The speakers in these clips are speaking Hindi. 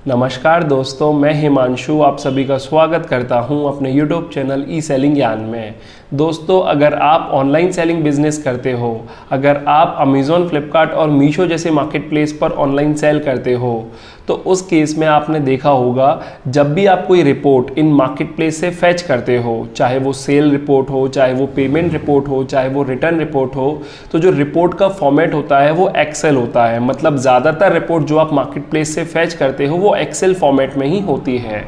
नमस्कार दोस्तों, मैं हिमांशु आप सभी का स्वागत करता हूं अपने YouTube चैनल ई सेलिंग ज्ञान में। दोस्तों, अगर आप ऑनलाइन सेलिंग बिजनेस करते हो, अगर आप अमेज़ॉन, फ्लिपकार्ट और मीशो जैसे मार्केट प्लेस पर ऑनलाइन सेल करते हो, तो उस केस में आपने देखा होगा जब भी आप कोई रिपोर्ट इन मार्केट प्लेस से फैच करते हो, चाहे वो सेल रिपोर्ट हो, चाहे वो पेमेंट रिपोर्ट हो, चाहे वो रिटर्न रिपोर्ट हो, तो जो रिपोर्ट का फॉर्मेट होता है वो एक्सेल होता है। मतलब ज़्यादातर रिपोर्ट जो आप मार्केट प्लेस से फैच करते हो वो एक्सेल फॉर्मेट में ही होती है।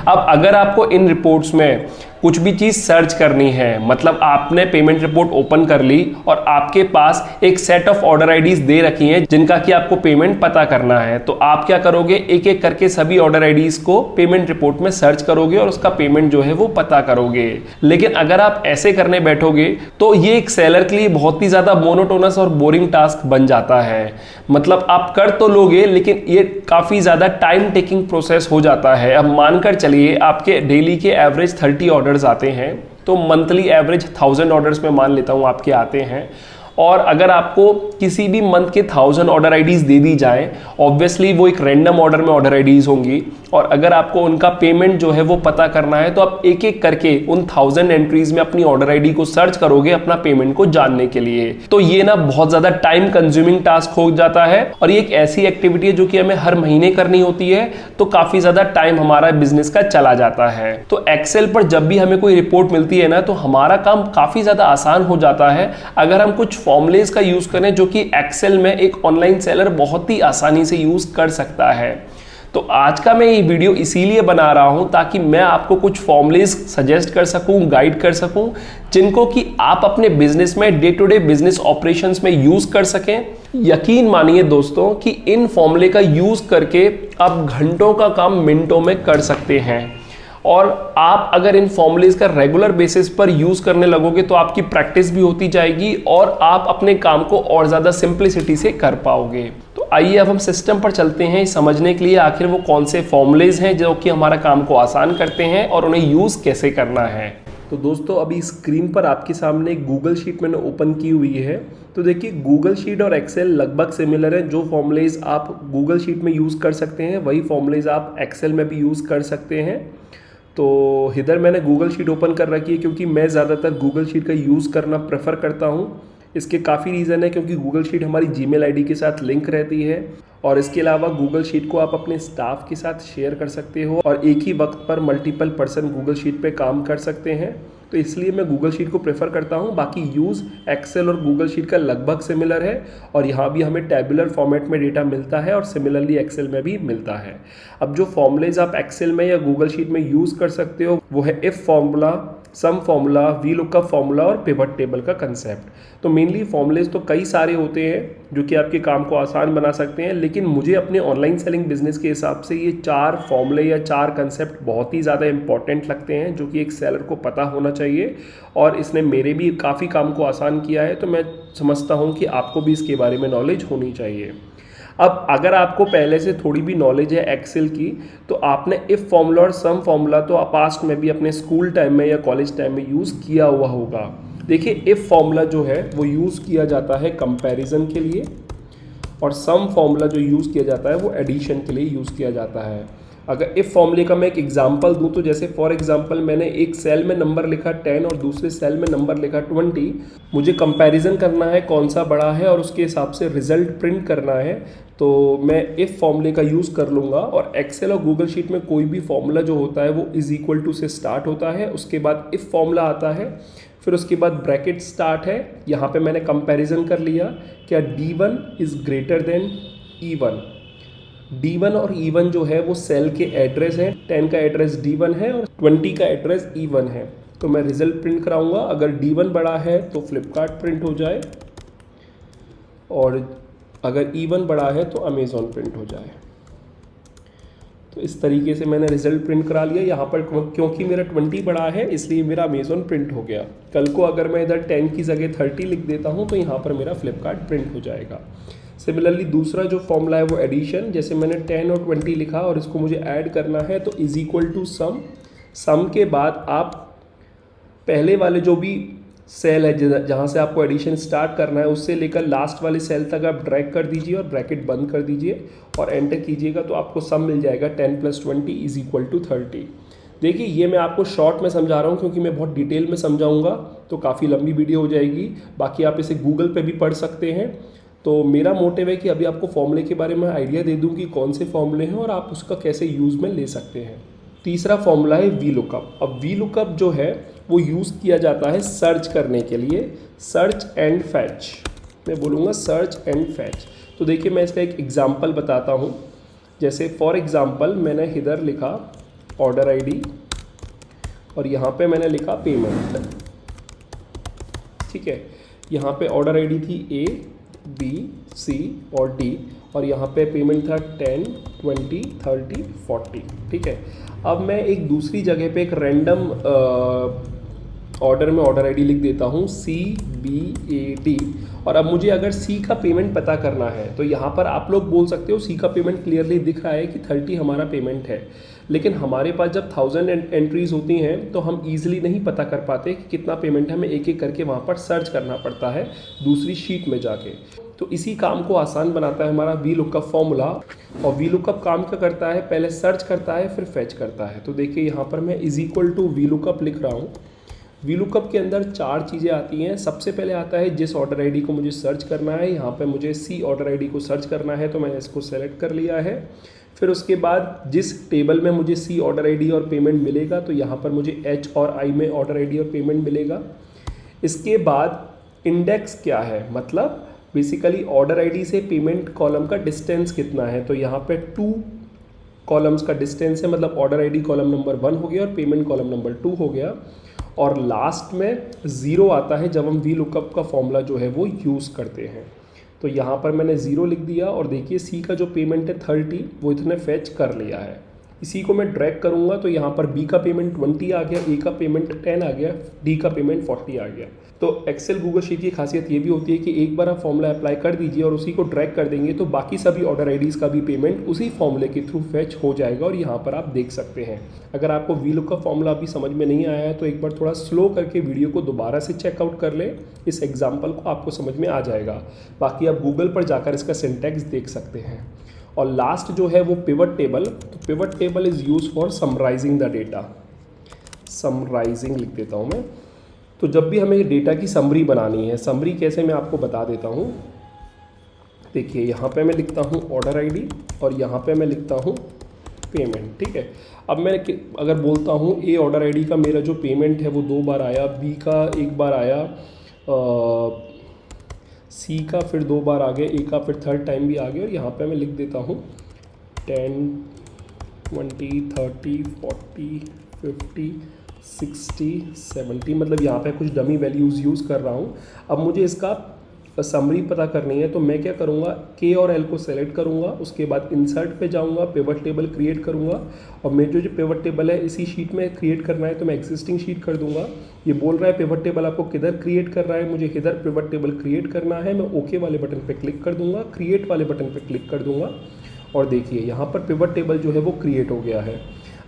अब अगर आपको इन रिपोर्ट्स में कुछ भी चीज़ सर्च करनी है, मतलब आपने पेमेंट रिपोर्ट ओपन कर ली और आपके पास एक सेट ऑफ ऑर्डर आईडीज दे रखी हैं जिनका कि आपको पेमेंट पता करना है, तो आप क्या करोगे, एक एक करके सभी ऑर्डर आईडीज को पेमेंट रिपोर्ट में सर्च करोगे और उसका पेमेंट जो है वो पता करोगे। लेकिन अगर आप ऐसे करने बैठोगे तो ये एक सेलर के लिए बहुत ही ज़्यादा मोनोटोनस और बोरिंग टास्क बन जाता है। मतलब आप कर तो लोगे लेकिन ये काफ़ी ज़्यादा टाइम टेकिंग प्रोसेस हो जाता है। अब मानकर चलिए आपके डेली के एवरेज 30 ऑर्डर्स आते हैं, तो मंथली एवरेज 1000 ऑर्डर्स में मान लेता हूँ आपके आते हैं। और अगर आपको किसी भी मंथ के 1000 ऑर्डर आईडीज दे दी जाए, ऑब्वियसली वो एक रैंडम ऑर्डर में ऑर्डर आईडीज होंगी, और अगर आपको उनका पेमेंट जो है वो पता करना है तो आप एक एक करके उन 1000 एंट्रीज में अपनी ऑर्डर आईडी को सर्च करोगे अपना पेमेंट को जानने के लिए। तो ये ना बहुत ज़्यादा टाइम कंज्यूमिंग टास्क हो जाता है, और ये एक ऐसी एक्टिविटी है जो कि हमें हर महीने करनी होती है, तो काफ़ी ज़्यादा टाइम हमारा बिजनेस का चला जाता है। तो एक्सेल पर जब भी हमें कोई रिपोर्ट मिलती है ना, तो हमारा काम काफ़ी ज़्यादा आसान हो जाता है अगर हम कुछ फॉर्मूलेज का यूज़ करें जो कि एक्सेल में एक ऑनलाइन सेलर बहुत ही आसानी से यूज़ कर सकता है। तो आज का मैं ये वीडियो इसीलिए बना रहा हूं ताकि मैं आपको कुछ फॉर्मूलेज सजेस्ट कर सकूं, गाइड कर सकूं, जिनको कि आप अपने बिजनेस में day to day business operations में यूज़ कर सकें। यकीन मानिए दोस्तों कि इन फॉर्मूले का यूज़ करके आप घंटों का काम मिनटों में कर सकते हैं, और आप अगर इन फॉर्मूलेज का रेगुलर बेसिस पर यूज करने लगोगे तो आपकी प्रैक्टिस भी होती जाएगी और आप अपने काम को और ज़्यादा सिंप्लिसिटी से कर पाओगे। तो आइए अब हम सिस्टम पर चलते हैं समझने के लिए आखिर वो कौन से फॉर्मूलेज हैं जो कि हमारा काम को आसान करते हैं और उन्हें यूज़ कैसे करना है। तो दोस्तों, अभी स्क्रीन पर आपके सामने एक गूगल शीट मैंने ओपन की हुई है। तो देखिए, गूगल शीट और एक्सेल लगभग सिमिलर है। जो फॉर्मूलेज आप गूगल शीट में यूज़ कर सकते हैं वही फॉर्मूलेज आप एक्सेल में भी यूज़ कर सकते हैं। तो इधर मैंने गूगल शीट ओपन कर रखी है क्योंकि मैं ज़्यादातर गूगल शीट का यूज़ करना प्रेफर करता हूँ। इसके काफ़ी रीज़न है, क्योंकि गूगल शीट हमारी जीमेल आईडी के साथ लिंक रहती है, और इसके अलावा गूगल शीट को आप अपने स्टाफ के साथ शेयर कर सकते हो और एक ही वक्त पर मल्टीपल पर्सन गूगल शीट पे काम कर सकते हैं। तो इसलिए मैं गूगल शीट को प्रेफर करता हूँ। बाकी यूज़ एक्सेल और गूगल शीट का लगभग सिमिलर है, और यहाँ भी हमें टैबुलर फॉर्मेट में डेटा मिलता है और सिमिलरली एक्सेल में भी मिलता है। अब जो फॉर्मूलेज आप एक्सेल में या गूगल शीट में यूज़ कर सकते हो वो है if formula, sum formula, V lookup formula और पिवट टेबल का कंसेप्ट। तो मेनली फॉर्मूलेज तो कई सारे होते हैं जो कि आपके काम को आसान बना सकते हैं, लेकिन मुझे अपने ऑनलाइन सेलिंग बिजनेस के हिसाब से ये 4 फॉर्मूले या 4 कंसेप्ट बहुत ही ज़्यादा इंपॉर्टेंट लगते हैं जो कि एक सेलर को पता होना चाहिए, और इसने मेरे भी काफ़ी काम को आसान किया है। तो मैं समझता हूँ कि आपको भी इसके बारे में नॉलेज होनी चाहिए। अब अगर आपको पहले से थोड़ी भी नॉलेज है एक्सेल की, तो आपने इफ फॉर्मूला और सम फॉर्मूला तो पास्ट में भी अपने स्कूल टाइम में या कॉलेज टाइम में यूज़ किया हुआ होगा। देखिए, इफ फॉर्मूला जो है वो यूज़ किया जाता है कंपैरिजन के लिए, और सम फॉर्मूला जो यूज़ किया जाता है वो एडिशन के लिए यूज़ किया जाता है। अगर इफ फॉर्मूले का मैं एक एग्जांपल दूं, तो जैसे फॉर एग्जांपल मैंने एक सेल में नंबर लिखा 10 और दूसरे सेल में नंबर लिखा 20, मुझे कंपैरिजन करना है कौन सा बड़ा है और उसके हिसाब से रिजल्ट प्रिंट करना है, तो मैं इफ फॉर्मूले का यूज़ कर लूँगा। और एक्सेल और गूगल शीट में कोई भी फॉर्मूला जो होता है वो इज इक्वल टू से स्टार्ट होता है, उसके बाद इफ फॉर्मूला आता है, फिर उसके बाद ब्रैकेट स्टार्ट है। यहाँ पे मैंने कंपैरिजन कर लिया, क्या D1 is greater than E1। D1 और E1 जो है वो सेल के एड्रेस हैं। 10 का एड्रेस D1 है और 20 का एड्रेस E1 है। तो मैं रिजल्ट प्रिंट कराऊंगा, अगर D1 बड़ा है तो फ्लिपकार्ट प्रिंट हो जाए, और अगर E1 बड़ा है तो अमेज़ॉन प्रिंट हो जाए। तो इस तरीके से मैंने रिजल्ट प्रिंट करा लिया। यहाँ पर क्योंकि मेरा 20 बड़ा है इसलिए मेरा अमेज़ॉन प्रिंट हो गया। कल को अगर मैं इधर 10 की जगह 30 लिख देता हूँ तो यहाँ पर मेरा फ्लिपकार्ट प्रिंट हो जाएगा। सिमिलरली दूसरा जो फॉर्मूला है वो एडिशन, जैसे मैंने 10 और 20 लिखा और इसको मुझे ऐड करना है, तो इज इक्वल टू सम। सम के बाद आप पहले वाले जो भी सेल है जहाँ से आपको एडिशन स्टार्ट करना है, उससे लेकर लास्ट वाले सेल तक आप ड्रैग कर दीजिए और ब्रैकेट बंद कर दीजिए और एंटर कीजिएगा, तो आपको सम मिल जाएगा 10 + 20 = 30। देखिए ये मैं आपको शॉर्ट में समझा रहा हूँ क्योंकि मैं बहुत डिटेल में समझाऊंगा तो काफ़ी लंबी वीडियो हो जाएगी। बाकी आप इसे गूगल पे भी पढ़ सकते हैं। तो मेरा मोटिव है कि अभी आपको फॉर्मूले के बारे में आइडिया दे दूँ कि कौन से फॉर्मूले हैं और आप उसका कैसे यूज़ में ले सकते हैं। तीसरा फॉर्मूला है वी लुकअप। अब वी लुकअप जो है वो यूज़ किया जाता है सर्च करने के लिए, सर्च एंड फैच। मैं बोलूँगा सर्च एंड फैच। तो देखिए मैं इसका एक एग्जाम्पल बताता हूँ। जैसे फॉर एग्ज़ाम्पल मैंने इधर लिखा ऑर्डर आईडी और यहाँ पे मैंने लिखा पेमेंट, ठीक है। यहाँ पे ऑर्डर आईडी थी A, B, C और D और यहाँ पे पेमेंट था 10, 20, 30, 40, ठीक है। अब मैं एक दूसरी जगह पे एक रैंडम ऑर्डर में ऑर्डर आईडी लिख देता हूँ CBAD और अब मुझे अगर C का पेमेंट पता करना है तो यहाँ पर आप लोग बोल सकते हो C का पेमेंट क्लियरली दिख रहा है कि 30 हमारा पेमेंट है, लेकिन हमारे पास जब 1000 एंट्रीज होती हैं तो हम ईजिली नहीं पता कर पाते कि कितना पेमेंट है, हमें एक एक करके वहाँ पर सर्च करना पड़ता है दूसरी शीट में जाके। तो इसी काम को आसान बनाता है हमारा वी लुकअप फॉर्मूला। और वी लुकअप काम क्या करता है, पहले सर्च करता है फिर फैच करता है। तो देखिए यहाँ पर मैं = वी लुकअप लिख रहा हूँ। वी लुकअप के अंदर 4 चीज़ें आती हैं। सबसे पहले आता है जिस ऑर्डर आईडी को मुझे सर्च करना है, यहाँ पे मुझे C ऑर्डर आईडी को सर्च करना है तो मैंने इसको सेलेक्ट कर लिया है। फिर उसके बाद जिस टेबल में मुझे C ऑर्डर आईडी और पेमेंट मिलेगा तो यहाँ पर मुझे H और I में ऑर्डर आईडी और पेमेंट मिलेगा। इसके बाद इंडेक्स क्या है, मतलब बेसिकली ऑर्डर आईडी से पेमेंट कॉलम का डिस्टेंस कितना है, तो यहाँ पे 2 कॉलम्स का डिस्टेंस है, मतलब ऑर्डर आईडी कॉलम नंबर 1 हो गया और पेमेंट कॉलम नंबर 2 हो गया। और लास्ट में 0 आता है जब हम वी लुकअप का फॉर्मूला जो है वो यूज़ करते हैं। तो यहाँ पर मैंने 0 लिख दिया और देखिए C का जो पेमेंट है 30 वो इतने फैच कर लिया है। इसी को मैं ड्रैग करूँगा तो यहाँ पर B का पेमेंट 20 आ गया, A का पेमेंट 10 आ गया, D का पेमेंट 40 आ गया। तो एक्सेल गूगल शीट की खासियत ये भी होती है कि एक बार आप फॉर्मूला अप्लाई कर दीजिए और उसी को ड्रैग कर देंगे तो बाकी सभी ऑर्डर आईडीज़ का भी पेमेंट उसी फॉर्मूले के थ्रू फैच हो जाएगा और यहाँ पर आप देख सकते हैं। अगर आपको वी लुकअप फॉर्मूला अभी समझ में नहीं आया है तो एक बार थोड़ा स्लो करके वीडियो को दोबारा से चेकआउट कर लें, इस एग्जाम्पल को आपको समझ में आ जाएगा। बाकी आप गूगल पर जाकर इसका सिंटैक्स देख सकते हैं। और लास्ट जो है वो पिवट टेबल। तो pivot table is use for summarising the data. Summarising लिख देता हूँ मैं। तो जब भी हमें डेटा की समरी बनानी है, समरी कैसे मैं आपको बता देता हूँ। देखिए यहाँ पे मैं लिखता हूँ ऑर्डर आईडी और यहाँ पे मैं लिखता हूँ पेमेंट, ठीक है। अब मैं अगर बोलता हूँ A ऑर्डर आईडी का मेरा जो पेमेंट है वो 2 बार आया, B का 1 बार आया, C का फिर 2 बार आ गया, A का फिर 3rd टाइम भी आ गया और यहाँ पे मैं लिख देता हूँ 10, 20, 30, 40, 50, 60, 70, मतलब यहाँ पे कुछ डमी वैल्यूज़ यूज़ कर रहा हूँ। अब मुझे इसका समरी पता करनी है तो मैं क्या करूँगा, K और L को सेलेक्ट करूँगा, उसके बाद इंसर्ट पे जाऊँगा, पिवट टेबल क्रिएट करूँगा और मेरे जो पिवट टेबल है इसी शीट में क्रिएट करना है तो मैं एग्जिस्टिंग शीट कर दूँगा। ये बोल रहा है पिवट टेबल आपको किधर क्रिएट कर रहा है, मुझे किधर पिवट टेबल क्रिएट करना है। मैं ओके वाले बटन पर क्लिक कर दूँगा, क्रिएट वाले बटन पर क्लिक कर दूँगा और देखिए यहाँ पर पिवट टेबल जो है वो क्रिएट हो गया है।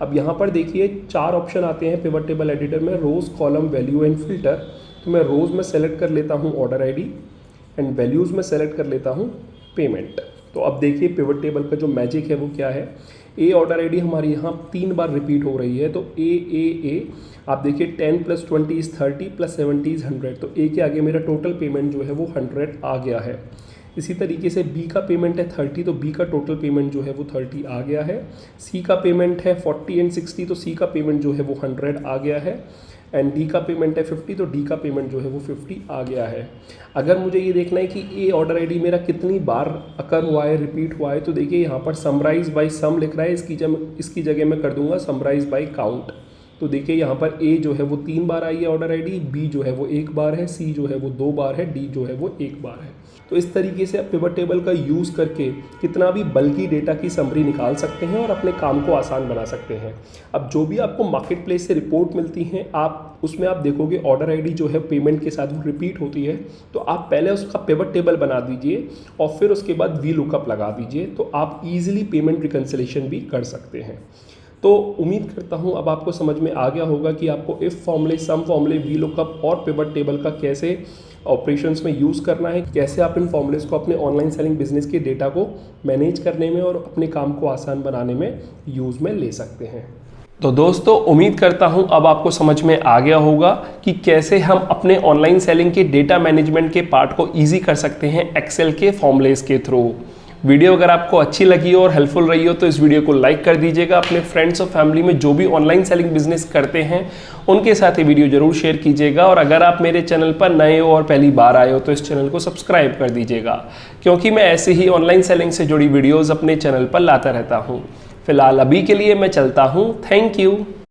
अब यहाँ पर देखिए 4 ऑप्शन आते हैं पिवट टेबल एडिटर में, रोज़, कॉलम, वैल्यू एंड फिल्टर। तो मैं रोज़ में सेलेक्ट कर लेता हूँ ऑर्डर आईडी एंड वैल्यूज़ में सेलेक्ट कर लेता हूँ पेमेंट। तो अब देखिए पिवट टेबल का जो मैजिक है वो क्या है। A ऑर्डर आईडी हमारी यहाँ 3 बार रिपीट हो रही है तो A आप देखिए 10 + 20 = 30 + 70 = 100। तो A के आगे मेरा टोटल पेमेंट जो है वो 100 आ गया है। इसी तरीके से B का पेमेंट है 30 तो B का टोटल पेमेंट जो है वो 30 आ गया है। C का पेमेंट है 40 एंड 60 तो C का पेमेंट जो है वो 100 आ गया है। एंड D का पेमेंट है 50 तो D का पेमेंट जो है वो 50 आ गया है। अगर मुझे ये देखना है कि A ऑर्डर आईडी मेरा कितनी बार अकर हुआ है, रिपीट हुआ है, तो देखिए यहाँ पर समराइज बाय सम लिख रहा है, इसकी जगह मैं कर दूंगा समराइज बाय काउंट। तो देखिए यहाँ पर A जो है वो 3 बार आई है ऑर्डर आईडी, B जो है वो 1 बार है, C जो है वो 2 बार है, D जो है वो 1 बार है। तो इस तरीके से आप पिवट टेबल का यूज़ करके कितना भी बल्कि डेटा की समरी निकाल सकते हैं और अपने काम को आसान बना सकते हैं। अब जो भी आपको मार्केट प्लेस से रिपोर्ट मिलती हैं आप उसमें आप देखोगे ऑर्डर आईडी जो है पेमेंट के साथ वो रिपीट होती है, तो आप पहले उसका पिवट टेबल बना दीजिए और फिर उसके बाद वी लुकअप लगा दीजिए तो आप ईजिली पेमेंट रिकन्सिलेशन भी कर सकते हैं। तो उम्मीद करता हूँ अब आपको समझ में आ गया होगा कि आपको इफ फॉर्मूले, सम फॉर्मूले, वीलुकअप और पिवट टेबल का कैसे ऑपरेशंस में यूज़ करना है, कैसे आप इन फॉर्मूलेस को अपने ऑनलाइन सेलिंग बिजनेस के डेटा को मैनेज करने में और अपने काम को आसान बनाने में यूज़ में ले सकते हैं। तो दोस्तों उम्मीद करता हूं अब आपको समझ में आ गया होगा कि कैसे हम अपने ऑनलाइन सेलिंग के डेटा मैनेजमेंट के पार्ट को ईजी कर सकते हैं एक्सेल के फॉर्मूलेस के थ्रू। वीडियो अगर आपको अच्छी लगी हो और हेल्पफुल रही हो तो इस वीडियो को लाइक कर दीजिएगा। अपने फ्रेंड्स और फैमिली में जो भी ऑनलाइन सेलिंग बिजनेस करते हैं उनके साथ ये वीडियो जरूर शेयर कीजिएगा। और अगर आप मेरे चैनल पर नए हो और पहली बार आए हो तो इस चैनल को सब्सक्राइब कर दीजिएगा, क्योंकि मैं ऐसे ही ऑनलाइन सेलिंग से जुड़ी वीडियोज़ अपने चैनल पर लाता रहता हूँ। फिलहाल अभी के लिए मैं चलता हूँ। Thank you.